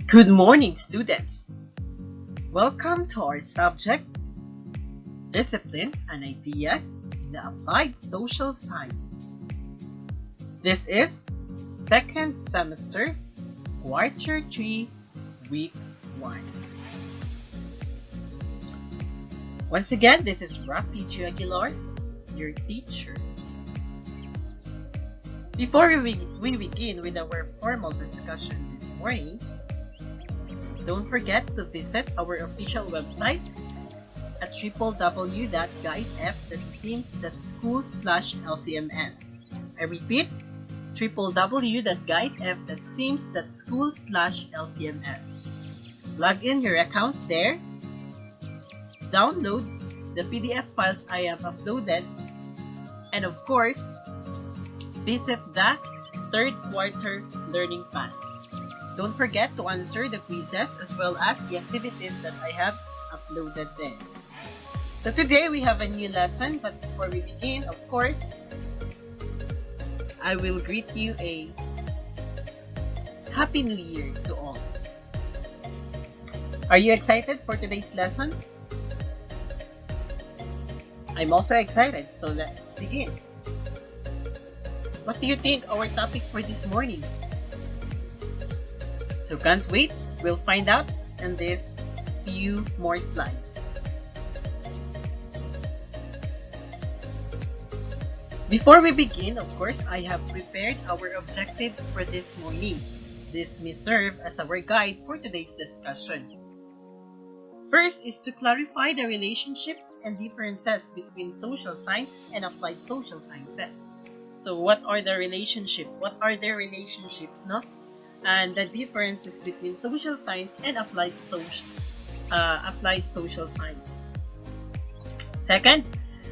Good morning, students! Welcome to our subject, Disciplines and Ideas in the Applied Social Science. This is second semester, quarter 3, week 1. Once again, this is Rafi G. Aguilar, your teacher. Before we begin with our formal discussion this morning, don't forget to visit our official website at www.gaitf.sims.schools/lcms. I repeat, www.gaitf.sims.schools/lcms. Log in your account there, download the PDF files I have uploaded, and of course, visit the third quarter learning path. Don't forget to answer the quizzes as well as the activities that I have uploaded there. So today we have a new lesson, but before we begin, of course, I will greet you a Happy New Year to all. Are you excited for today's lessons? I'm also excited, so let's begin. What do you think our topic for this morning? So can't wait, we'll find out in this few more slides. Before we begin, of course, I have prepared our objectives for this morning. This may serve as our guide for today's discussion. First is to clarify the relationships and differences between social science and applied social sciences. So what are the relationships? What are their relationships, no? And the differences between social science and applied social science. Second,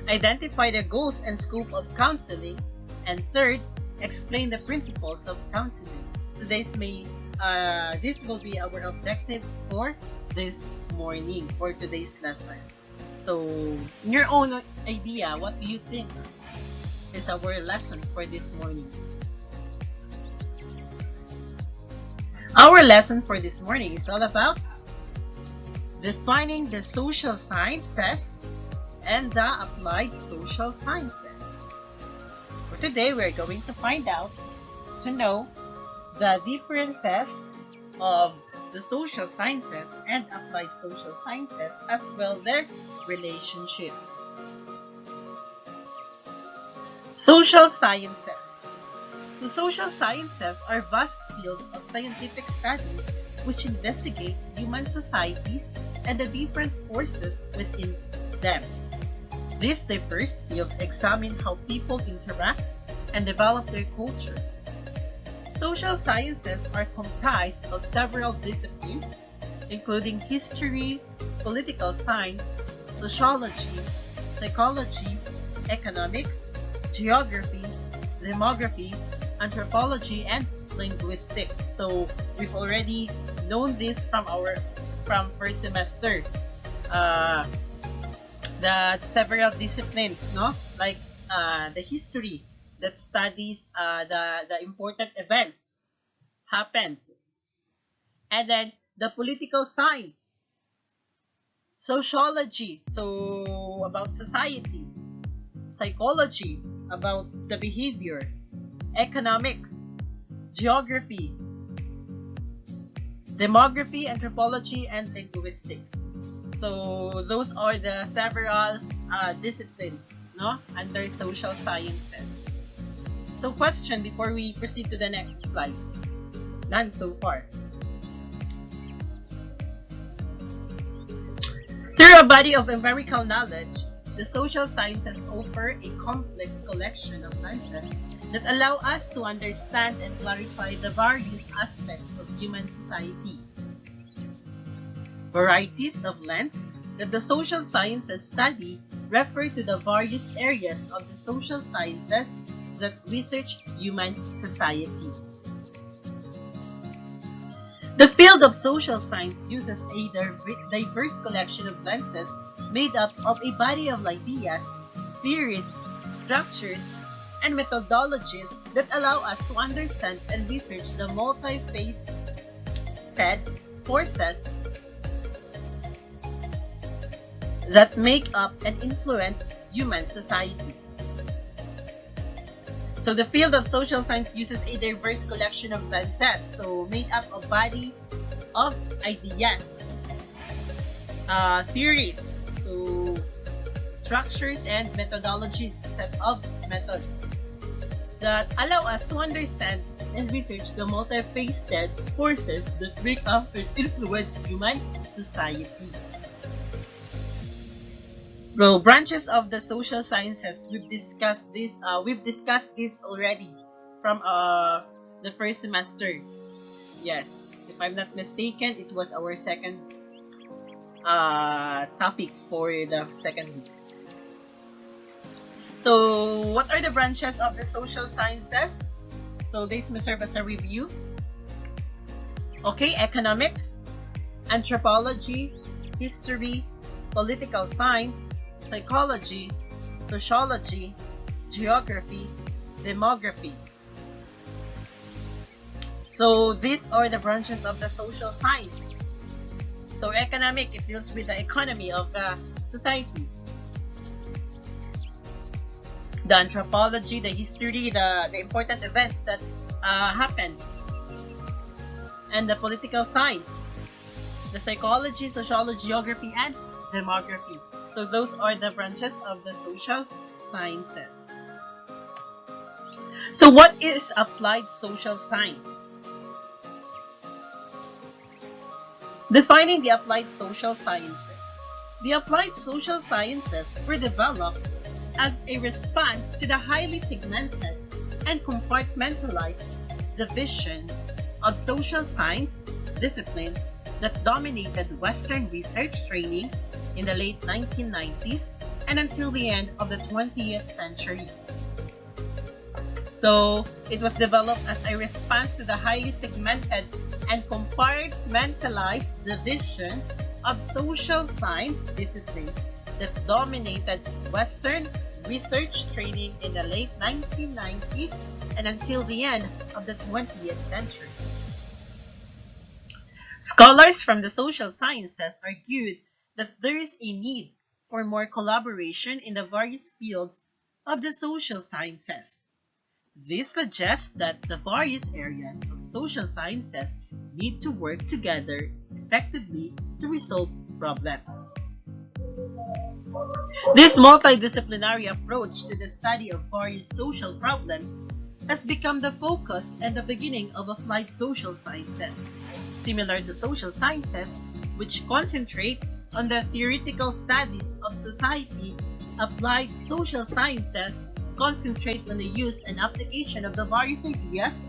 identify the goals and scope of counseling. And third, explain the principles of counseling. So this will be our objective for this morning, for today's lesson. So, in your own idea, what do you think is our lesson for this morning? Our lesson for this morning is all about defining the social sciences and the applied social sciences. For today, we're going to find out, to know the differences of the social sciences and applied social sciences, as well their relationships. Social sciences. So social sciences are vast fields of scientific study which investigate human societies and the different forces within them. These diverse fields examine how people interact and develop their culture. Social sciences are comprised of several disciplines, including history, political science, sociology, psychology, economics, geography, demography, anthropology, and linguistics. So we've already known this from first semester. The several disciplines, no, like the history that studies the important events happens, and then the political science, sociology, so about society, psychology, about the behavior, economics, geography, demography, anthropology, and linguistics. So those are the several disciplines, no, under social sciences. So question before we proceed to the next slide. None so far. Through a body of empirical knowledge, the social sciences offer a complex collection of lenses that allow us to understand and clarify the various aspects of human society. Varieties of lens that the social sciences study refer to the various areas of the social sciences that research human society. The field of social science uses a diverse collection of lenses made up of a body of ideas, theories, structures, and methodologies that allow us to understand and research the multi-faceted forces that make up and influence human society. So the field of social science uses a diverse collection of lenses, so made up of body of ideas, theories, so structures and methodologies, set of methods that allow us to understand and research the multifaceted forces that make up and influence human society. So branches of the social sciences, we've discussed this already from the first semester. Yes, if I'm not mistaken, it was our second topic for the second week. So what are the branches of the social sciences? So this may serve as a review. Okay, economics, anthropology, history, political science, psychology, sociology, geography, demography. So these are the branches of the social science. So economic, it deals with the economy of the society. The anthropology, the history, the important events that happened. And the political science, the psychology, sociology, geography, and demography. So those are the branches of the social sciences. So what is applied social science? Defining the applied social sciences. The applied social sciences were developed as a response to the highly segmented and compartmentalized divisions of social science disciplines that dominated Western research training in the late 1990s and until the end of the 20th century. So it was developed as a response to the highly segmented and compartmentalized division of social science disciplines that dominated Western research training in the late 1990s and until the end of the 20th century. Scholars from the social sciences argued that there is a need for more collaboration in the various fields of the social sciences. This suggests that the various areas of social sciences need to work together effectively to resolve problems. This multidisciplinary approach to the study of various social problems has become the focus and the beginning of applied social sciences. Similar to social sciences, which concentrate on the theoretical studies of society, applied social sciences concentrate on the use and application of the various ideas,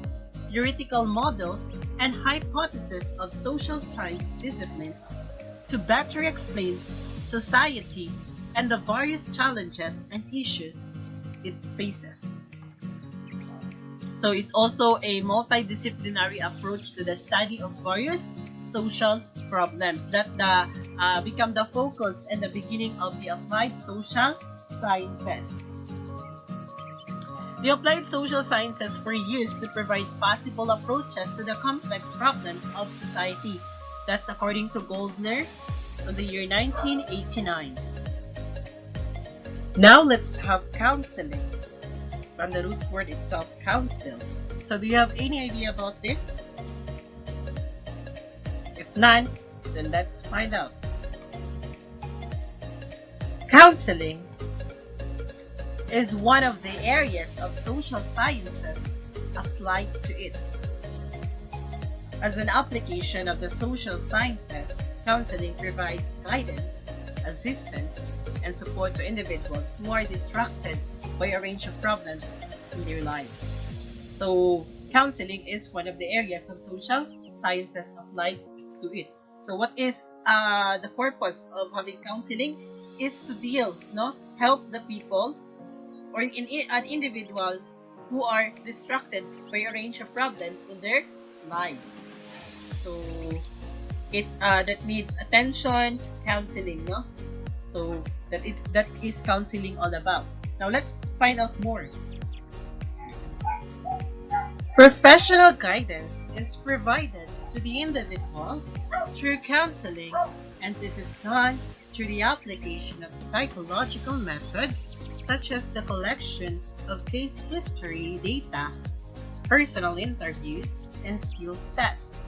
theoretical models, and hypotheses of social science disciplines to better explain society and the various challenges and issues it faces. So it's also a multidisciplinary approach to the study of various social problems that become the focus and the beginning of the applied social sciences. The applied social sciences were used to provide possible approaches to the complex problems of society. That's according to Goldner in the year 1989. Now let's have counseling. From the root word itself, counsel. So do you have any idea about this? If none, then let's find out. Counseling is one of the areas of social sciences applied to it. As an application of the social sciences, counseling provides guidance, assistance, and support to individuals who are distracted by a range of problems in their lives. So, counseling is one of the areas of social sciences applied to it. So, what is the purpose of having counseling? Is to help the people or individuals who are distracted by a range of problems in their lives. So, that needs attention, counseling, no? So that is counseling all about. Now let's find out more. Professional guidance is provided to the individual through counseling, and this is done through the application of psychological methods such as the collection of case history data, personal interviews, and skills tests.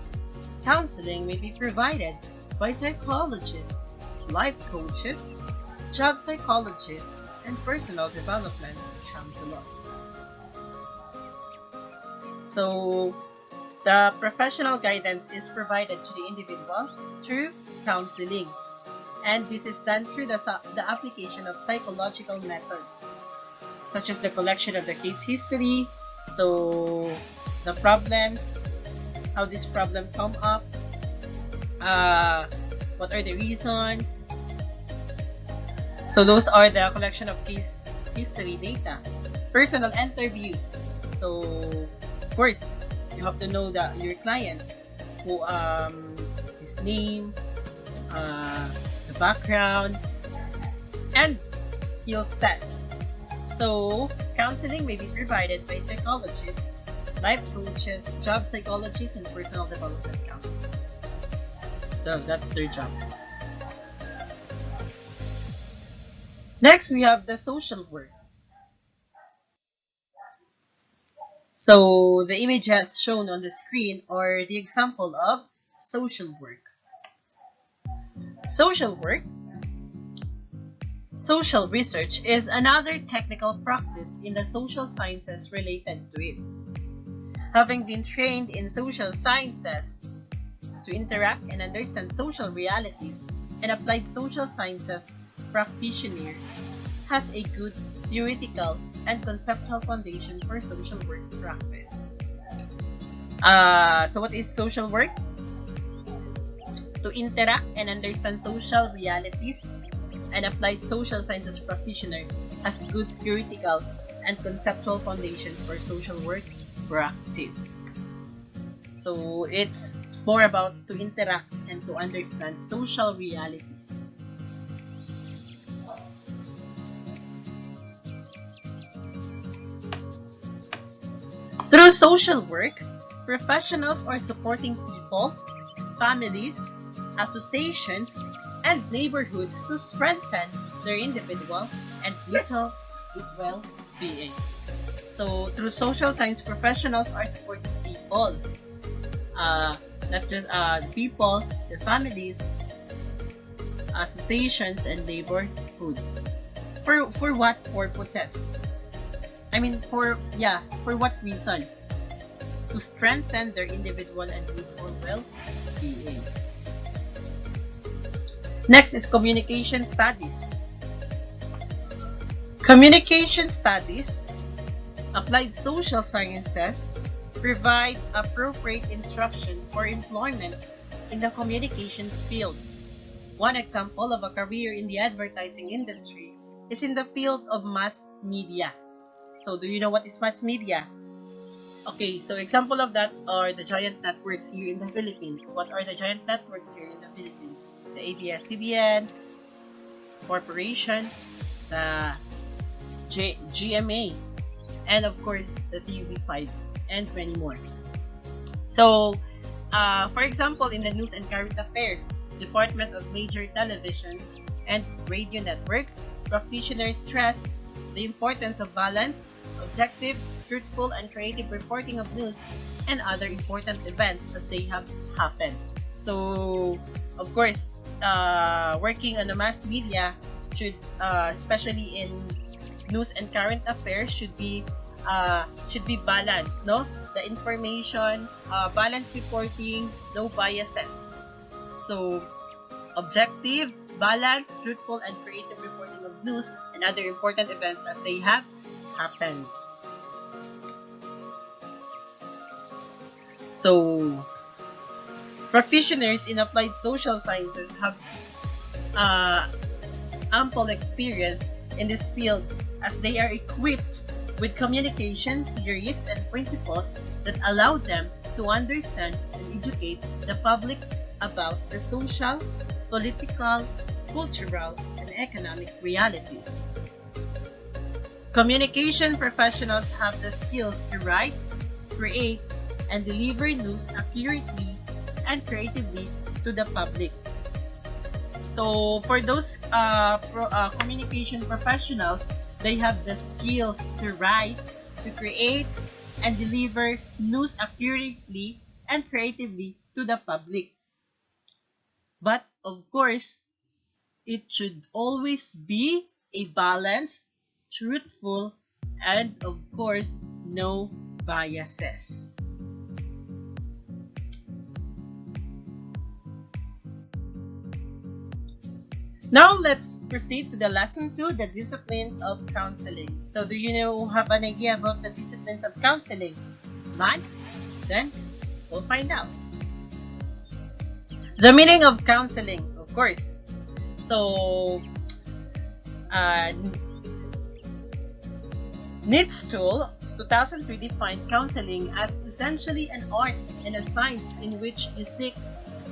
Counseling may be provided by psychologists, life coaches, job psychologists, and personal development counselors. So, the professional guidance is provided to the individual through counseling, and this is done through the application of psychological methods such as the collection of the case history, so the problems, how this problem come up, what are the reasons. So those are the collection of case history data. Personal interviews, so of course you have to know your client, who his name, the background, and skills test. So counseling may be provided by psychologists, life coaches, job psychologists, and personal development counselors. So that's their job. Next, we have the social work. So the images shown on the screen are the example of social work. Social work, social research, is another technical practice in the social sciences related to it. Having been trained in social sciences to interact and understand social realities, an applied social sciences practitioner has a good theoretical and conceptual foundation for social work practice. So what is social work? To interact and understand social realities, an applied social sciences practitioner has good theoretical and conceptual foundation for social work practice. So it's more about to interact and to understand social realities. Through social work, professionals are supporting people, families, associations, and neighborhoods to strengthen their individual and mutual well-being. So, through social science, professionals are supporting people, not just the people, the families, associations, and neighborhoods. For what purposes? For what reason? To strengthen their individual and mutual well-being. Next is communication studies. Communication studies, applied social sciences, provide appropriate instruction for employment in the communications field. One example of a career in the advertising industry is in the field of mass media. So, do you know what is mass media? Okay, so example of that are the giant networks here in the Philippines. What are the giant networks here in the Philippines? The ABS-CBN, Corporation, the GMA, and of course the TV5, and many more. So, for example, in the news and current affairs department of major televisions and radio networks, practitioners stress the importance of balanced, objective, truthful, and creative reporting of news and other important events as they have happened. So, of course, working on the mass media should, especially in news and current affairs, should be balanced, no? The information, balanced reporting, no biases. So, objective, balanced, truthful, and creative reporting of news and other important events as they have happened. So, practitioners in applied social sciences have ample experience in this field as they are equipped with communication theories and principles that allow them to understand and educate the public about the social, political, cultural, and economic realities. Communication professionals have the skills to write, create and deliver news accurately and creatively to the public. So for those communication professionals, they have the skills to write, to create, and deliver news accurately and creatively to the public. But of course, it should always be a balanced, truthful, and of course, no biases. Now let's proceed to the lesson 2, the disciplines of counseling. So do you have an idea about the disciplines of counseling? None? Then we'll find out. The meaning of counseling, of course. So DIASS-12 2003 defined counseling as essentially an art and a science in which you seek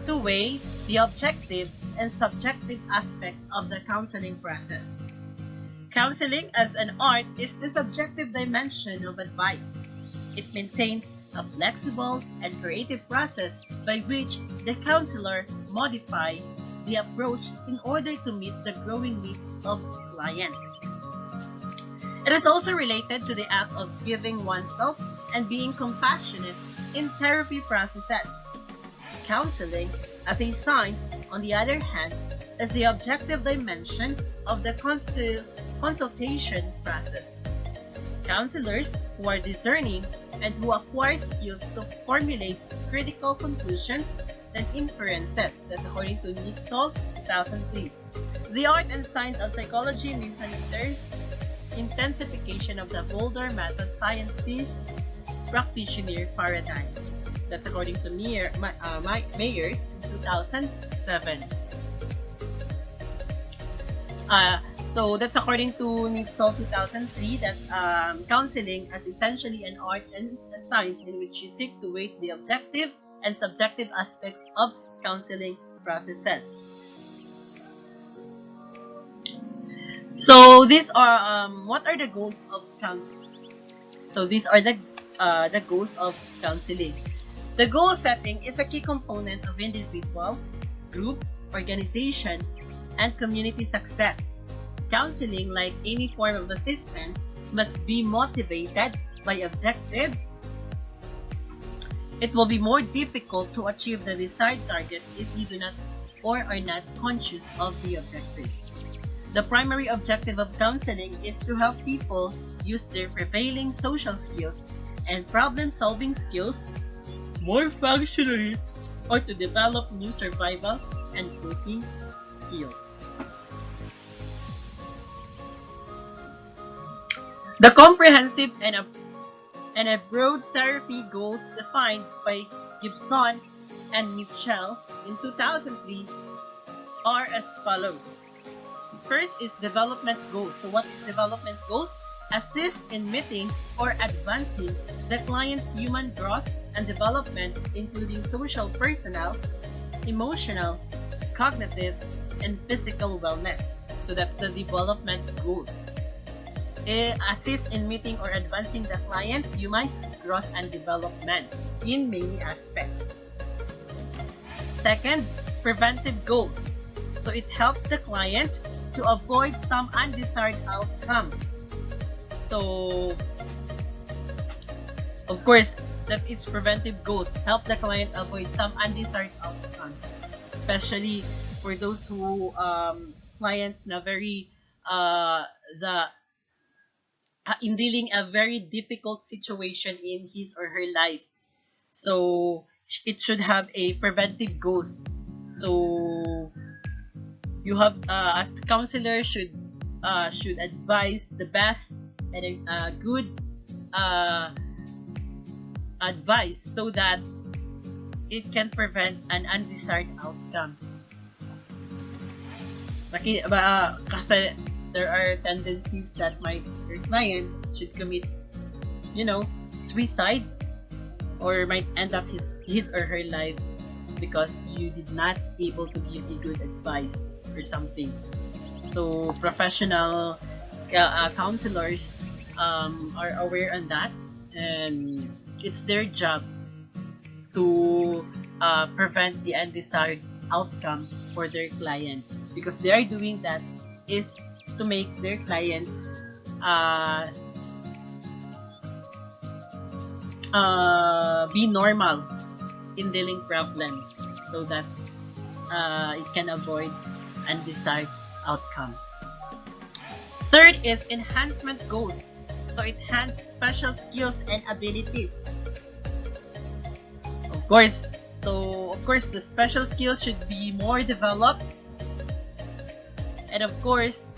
to weigh the objective and subjective aspects of the counseling process. Counseling as an art is the subjective dimension of advice. It maintains a flexible and creative process by which the counselor modifies the approach in order to meet the growing needs of clients. It is also related to the act of giving oneself and being compassionate in therapy processes. Counseling as a science, on the other hand, is the objective dimension of the consultation process. Counselors who are discerning and who acquire skills to formulate critical conclusions and inferences. That's according to Nitzol, 2003. The art and science of psychology means an intensification of the Boulder method scientist practitioner paradigm. That's according to Mayers, 2007. So that's according to Nitzol 2003 that counseling as essentially an art and a science in which you seek to weigh the objective and subjective aspects of counseling processes. So these are what are the goals of counseling? So these are the goals of counseling. The goal setting is a key component of individual, group, organization, and community success. Counseling, like any form of assistance, must be motivated by objectives. It will be more difficult to achieve the desired target if you do not or are not conscious of the objectives. The primary objective of counseling is to help people use their prevailing social skills and problem-solving skills more functionally, or to develop new survival and coping skills. The comprehensive and a broad therapy goals defined by Gibson and Mitchell in 2003 are as follows. First is development goals. So what is development goals? Assist in meeting or advancing the client's human growth and development, including social, personal, emotional, cognitive, and physical wellness. So that's the development goals. Assist in meeting or advancing the client's human growth and development in many aspects. Second, preventive goals. So it helps the client to avoid some undesired outcome. So, of course, that its preventive goals help the client avoid some undesired outcomes, especially for those who clients na very in dealing a very difficult situation in his or her life. So it should have a preventive goals. So you have as the counselor should advise the best and good advice so that it can prevent an undesired outcome. Kasi there are tendencies that your client should commit, suicide, or might end up his or her life because you did not able to give a good advice or something. So professional counselors are aware on that, and it's their job to prevent the undesired outcome for their clients, because they are doing that is to make their clients be normal in dealing problems, so that it can avoid undesired outcome. Third is enhancement goals. So enhance special skills and abilities. Of course, the special skills should be more developed, and of course,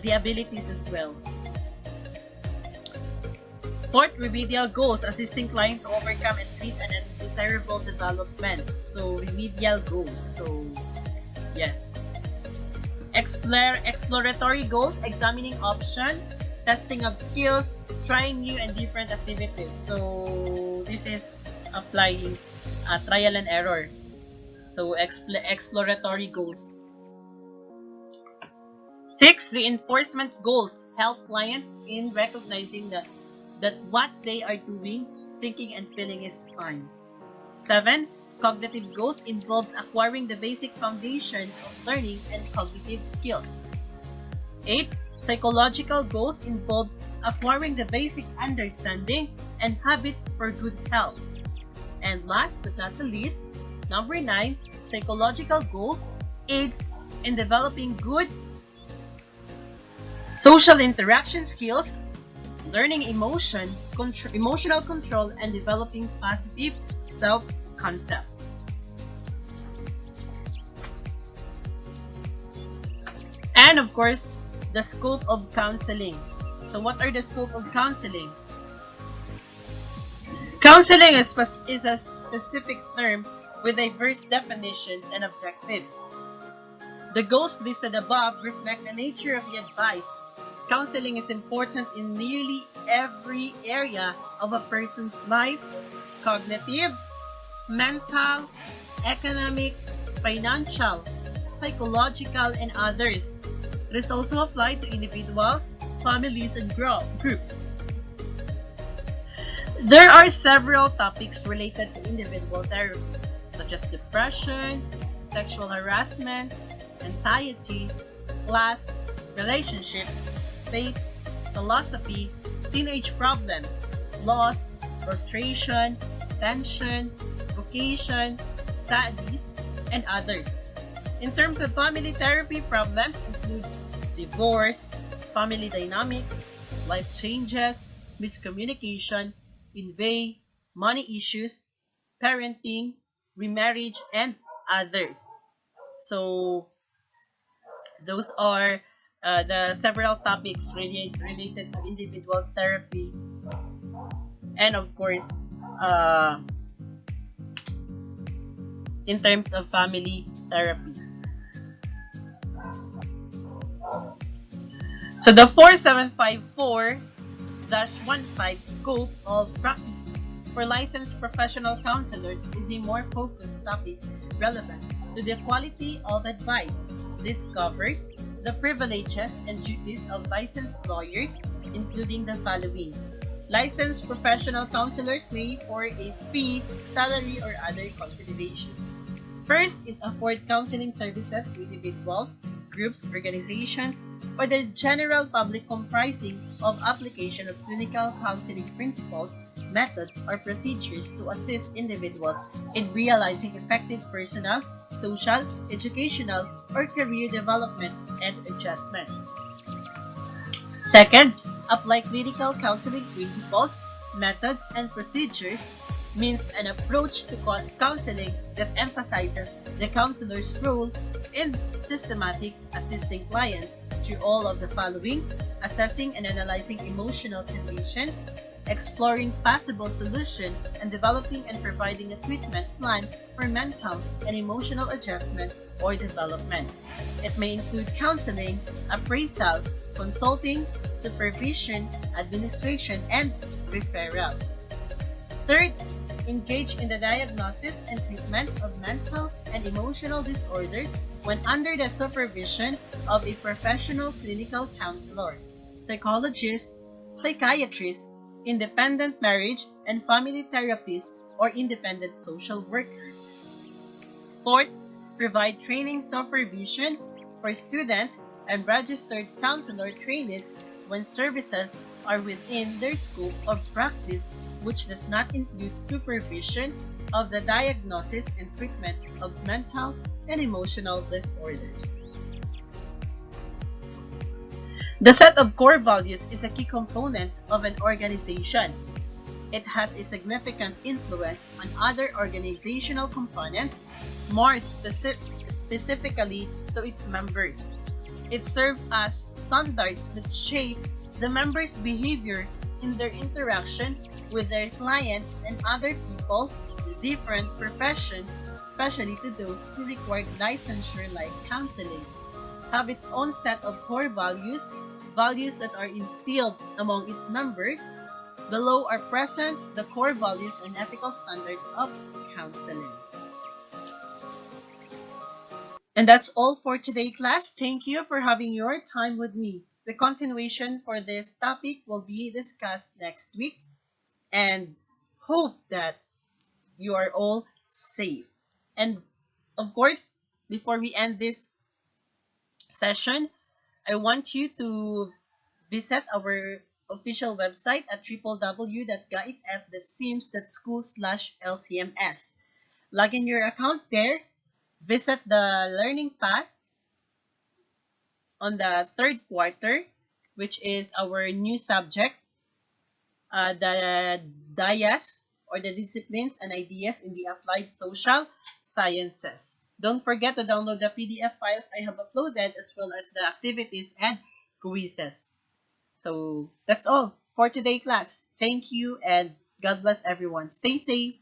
the abilities as well. Fourth, remedial goals, assisting client to overcome and treat an undesirable development. So remedial goals. So yes. Exploratory goals, examining options, testing of skills, trying new and different activities. So this is applying trial and error. So exploratory goals. 6, reinforcement goals, help client in recognizing that what they are doing, thinking, and feeling is fine. 7, cognitive goals involves acquiring the basic foundation of learning and cognitive skills. 8, psychological goals involves acquiring the basic understanding and habits for good health. And last but not the least, number 9, psychological goals aids in developing good social interaction skills, learning emotional control, and developing positive self-concept. And of course, the scope of counseling. So what are the scope of counseling? Counseling is a specific term with diverse definitions and objectives. The goals listed above reflect the nature of the advice. Counseling is important in nearly every area of a person's life: cognitive, mental, economic, financial, psychological, and others. It is also applied to individuals, families, and groups. There are several topics related to individual therapy, such as depression, sexual harassment, anxiety, class, relationships, faith, philosophy, teenage problems, loss, frustration, tension, vocation, studies, and others. In terms of family therapy, problems include divorce, family dynamics, life changes, miscommunication, money issues, parenting, remarriage, and others. So those are the several topics related to individual therapy, and of course, in terms of family therapy. So the 4754-15 scope of practice for licensed professional counselors is a more focused topic relevant to the quality of advice. This covers the privileges and duties of licensed lawyers, including the following. Licensed professional counselors may for a fee, salary, or other considerations. First is afford counseling services to individuals, groups, organizations, or the general public comprising of application of clinical counseling principles, methods, or procedures to assist individuals in realizing effective personal, social, educational, or career development and adjustment. Second, apply clinical counseling principles, methods, and procedures means an approach to counseling that emphasizes the counselor's role in systematic assisting clients through all of the following: assessing and analyzing emotional conditions, exploring possible solutions, and developing and providing a treatment plan for mental and emotional adjustment or development. It may include counseling, appraisal, consulting, supervision, administration, and referral. Third, engage in the diagnosis and treatment of mental and emotional disorders when under the supervision of a professional clinical counselor, psychologist, psychiatrist, independent marriage and family therapist, or independent social worker. Fourth, provide training supervision for student and registered counselor trainees when services are within their scope of practice, which does not include supervision of the diagnosis and treatment of mental and emotional disorders. The set of core values is a key component of an organization. It has a significant influence on other organizational components, more specifically to its members. It serves as standards that shape the members' behavior in their interaction with their clients and other people in different professions, especially to those who require licensure like counseling, have its own set of core values, values that are instilled among its members. Below are present the core values and ethical standards of counseling. And that's all for today, class. Thank you for having your time with me. The continuation for this topic will be discussed next week, and hope that you are all safe. And of course, before we end this session, I want you to visit our official website at www.gaitf.sims.school/lcms. Log in your account there, visit the learning path on the third quarter, which is our new subject, the DIASS, or the Disciplines and Ideas in the Applied Social Sciences. Don't forget to download the PDF files I have uploaded, as well as the activities and quizzes. So that's all for today, class. Thank you, and God bless everyone. Stay safe.